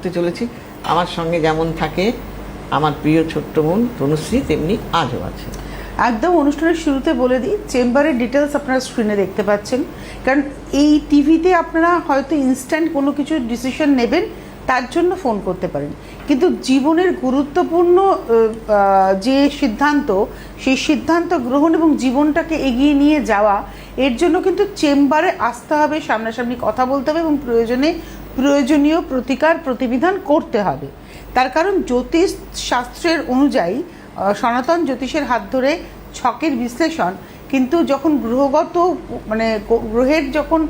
করতে চলেছি। আমার সঙ্গে যেমন থাকে আমার প্রিয় ছোট্ট বোন তনুশ্রী, তেমনি আজও আছে। একদম অনুষ্ঠানের শুরুতে বলে দিই, চেম্বারের ডিটেলস আপনারা স্ক্রিনে দেখতে পাচ্ছেন। কারণ এই টিভিতে আপনারা হয়তো ইনস্ট্যান্ট কোনো কিছু ডিসিশন নেবেন, তার জন্য ফোন করতে পারেন, কিন্তু জীবনের গুরুত্বপূর্ণ যে সিদ্ধান্ত, সেই সিদ্ধান্ত গ্রহণ এবং জীবনটাকে এগিয়ে নিয়ে যাওয়া, এর জন্য কিন্তু চেম্বারে আসতে হবে, সামনাসামনি কথা বলতে হবে এবং প্রয়োজনীয় প্রতিকার প্রতিবিধান করতে হবে। তার কারণ জ্যোতিষ শাস্ত্রের অনুযায়ী, সনাতন জ্যোতিষের হাত ধরে ছকের বিশ্লেষণ, কিন্তু যখন গ্রহগত মানে গ্রহের যখন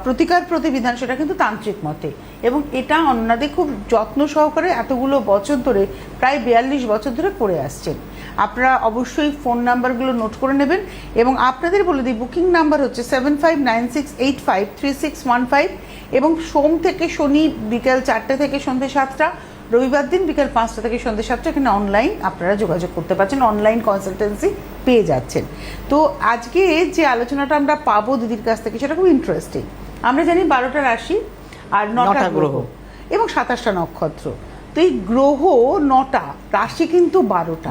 প্রতিকার প্রতিবিধান, সেটা কিন্তু তান্ত্রিক মতে, এবং এটা অন্যদের খুব যত্ন সহকারে এতগুলো বছর ধরে, প্রায় 42 বছর ধরে করে আসছেন। আপনারা অবশ্যই ফোন নাম্বারগুলো নোট করে নেবেন, এবং আপনাদের বলে দিই বুকিং নাম্বার হচ্ছে 7596853615, এবং সোম থেকে শনি বিকেল 4টে থেকে সন্ধ্যে 7টা, রবিবার দিন বিকেল 5টা থেকে সন্ধ্যে 7টা, এখানে অনলাইন আপনারা যোগাযোগ করতে পারছেন, অনলাইন কনসালটেন্সি পেয়ে যাচ্ছেন। তো আজকে যে আলোচনাটা আমরা পাবো দিদির কাছ থেকে, সেটা খুব ইন্টারেস্টিং। আমরা জানি 12টা রাশি আর 9টা গ্রহ এবং 27টা নক্ষত্র। তো এই গ্রহ 9টা, রাশি কিন্তু 12টা।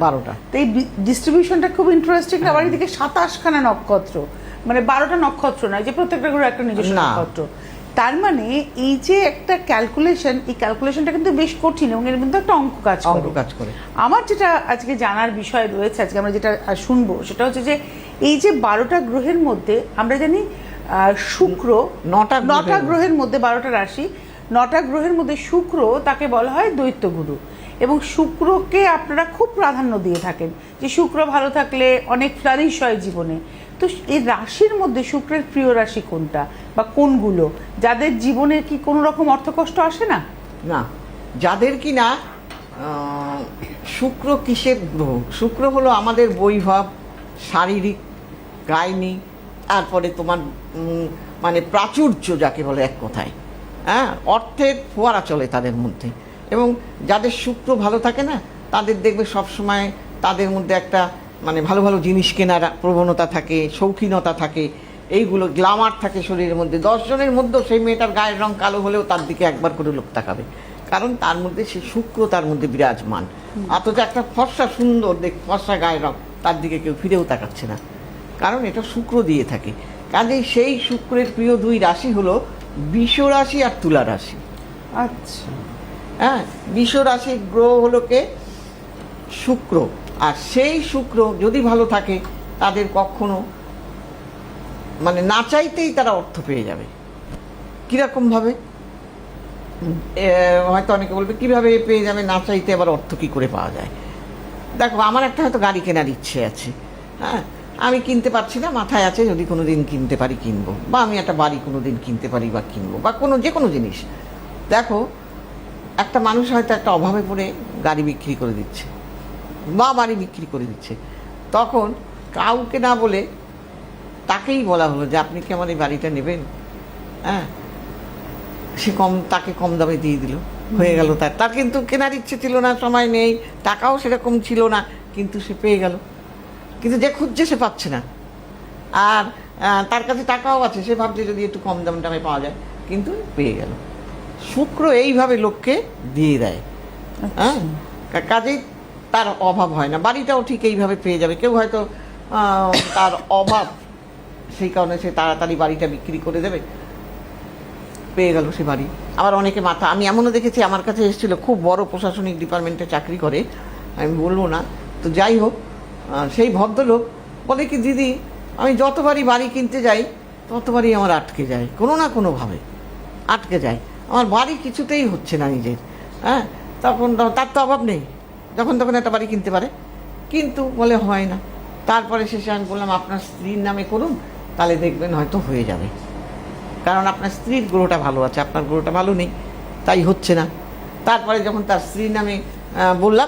তো এই ডিস্ট্রিবিউশনটা খুব ইন্টারেস্টিং। আবার এদিকে 27খানা নক্ষত্র, মানে 12টা নক্ষত্র নয় যে প্রত্যেকটা গ্রহ একটা নিজস্ব নক্ষত্র। তার মানে এই যে একটা ক্যালকুলেশন, এই ক্যালকুলেশনটা কিন্তু বেশ কঠিন, এবং এর মধ্যে একটা অঙ্ক কাজ করে। আমার যেটা আজকে জানার বিষয় রয়েছে, আজকে আমরা যেটা শুনবো, সেটা হচ্ছে যে এই যে 12টা গ্রহের মধ্যে আমরা জানি শুক্র, 9টা গ্রহের মধ্যে 12টা রাশি, 9টা গ্রহের মধ্যে শুক্র, তাকে বলা হয় দৈত্যগুরু, এবং শুক্রকে আপনারা খুব প্রাধান্য দিয়ে থাকেন যে শুক্র ভালো থাকলে অনেক ফ্লারিশ হয় জীবনে। তো এই রাশির মধ্যে শুক্রের প্রিয় রাশি কোনটা বা কোনগুলো, যাদের জীবনে কি কোনো রকম অর্থকষ্ট আসে না? না, যাদের কি না শুক্র কিসের গ্রহ? শুক্র হলো আমাদের বৈভব, শারীরিক, গাইনি, তারপরে তোমার মানে প্রাচুর্য যাকে বলে এক কথায়, হ্যাঁ, অর্থের ফোয়ারা চলে তাদের মধ্যে। এবং যাদের শুক্র ভালো থাকে না, তাদের দেখবে সবসময় তাদের মধ্যে একটা মানে ভালো ভালো জিনিস কেনার প্রবণতা থাকে, শৌখিনতা থাকে, এইগুলো গ্ল্যামার থাকে শরীরের মধ্যে। 10 জনের মধ্যেও সেই মেয়েটার গায়ের রং কালো হলেও তার দিকে একবার করে লোক তাকাবে, কারণ তার মধ্যে সে শুক্র তার মধ্যে বিরাজমান। অথচ একটা ফর্সা সুন্দর ফর্সা গায়ের রং, তার দিকে কেউ ফিরেও তাকাচ্ছে না, কারণ এটা শুক্র দিয়ে থাকে। কাজেই সেই শুক্রের প্রিয় 2 রাশি হলো বৃষ রাশি আর তুলা রাশি। আচ্ছা, হ্যাঁ, বৃষ রাশির গ্রহ হলো কে? শুক্র। আর সেই শুক্র যদি ভালো থাকে, তাদের কখনো মানে না চাইতেই তারা অর্থ পেয়ে যাবে। কিরকম ভাবে? হয়তো অনেকে বলবে কিভাবে পেয়ে যাবে না চাইতে, আবার অর্থ কি করে পাওয়া যায়? দেখো, আমার একটা হয়তো গাড়ি কেনার ইচ্ছে আছে, হ্যাঁ, আমি কিনতে পারছি না, মাথায় আছে যদি কোনো দিন কিনতে পারি কিনবো, বা আমি একটা বাড়ি কোনো দিন কিনতে পারি বা কিনবো, বা যে কোনো জিনিস। দেখো, একটা মানুষ হয়তো একটা অভাবে পড়ে গাড়ি বিক্রি করে দিচ্ছে বা বাড়ি বিক্রি করে দিচ্ছে, তখন কাউকে না বলে তাকেই বলা হলো যে আপনি কি আমার এই বাড়িটা নেবেন? হ্যাঁ, সে তাকে কম দামে দিয়ে দিল, হয়ে গেল। তার কিন্তু কেনার ইচ্ছে ছিল না, সময় নেই, টাকাও সেরকম ছিল না, কিন্তু সে পেয়ে গেল। কিন্তু যে খুঁজছে সে পাচ্ছে না, আর তার কাছে টাকাও আছে, সে ভাবছে যদি একটু কম দামে পাওয়া যায়, কিন্তু পেয়ে গেল। শুক্র এইভাবে লোককে দিয়ে দেয়, হ্যাঁ, কাজেই তার অভাব হয় না। বাড়িটাও ঠিক এইভাবে পেয়ে যাবে। কেউ হয়তো তার অভাব, সেই কারণে সে তাড়াতাড়ি বাড়িটা বিক্রি করে দেবে, পেয়ে গেল সে বাড়ি। আবার অনেকে আমি এমনও দেখেছি, আমার কাছে এসেছিলো, খুব বড় প্রশাসনিক ডিপার্টমেন্টে চাকরি করে, আমি বলবো না, তো যাই হোক, সেই ভদ্রলোক বলে কি, দিদি আমি যতবারই বাড়ি কিনতে যাই ততবারই আমার আটকে যায়, কোনো না কোনোভাবে আটকে যায়, আমার বাড়ি কিছুতেই হচ্ছে না নিজের। হ্যাঁ, তখন তার তো অভাব নেই, যখন তখন একটা বাড়ি কিনতে পারে, কিন্তু বলে হয় না। তারপরে শেষে আমি বললাম আপনার স্ত্রীর নামে করুন, তাহলে দেখবেন হয়তো হয়ে যাবে, কারণ আপনার স্ত্রীর গ্রহটা ভালো আছে, আপনার গ্রহটা ভালো নেই, তাই হচ্ছে না। তারপরে যখন তার স্ত্রীর নামে বললাম,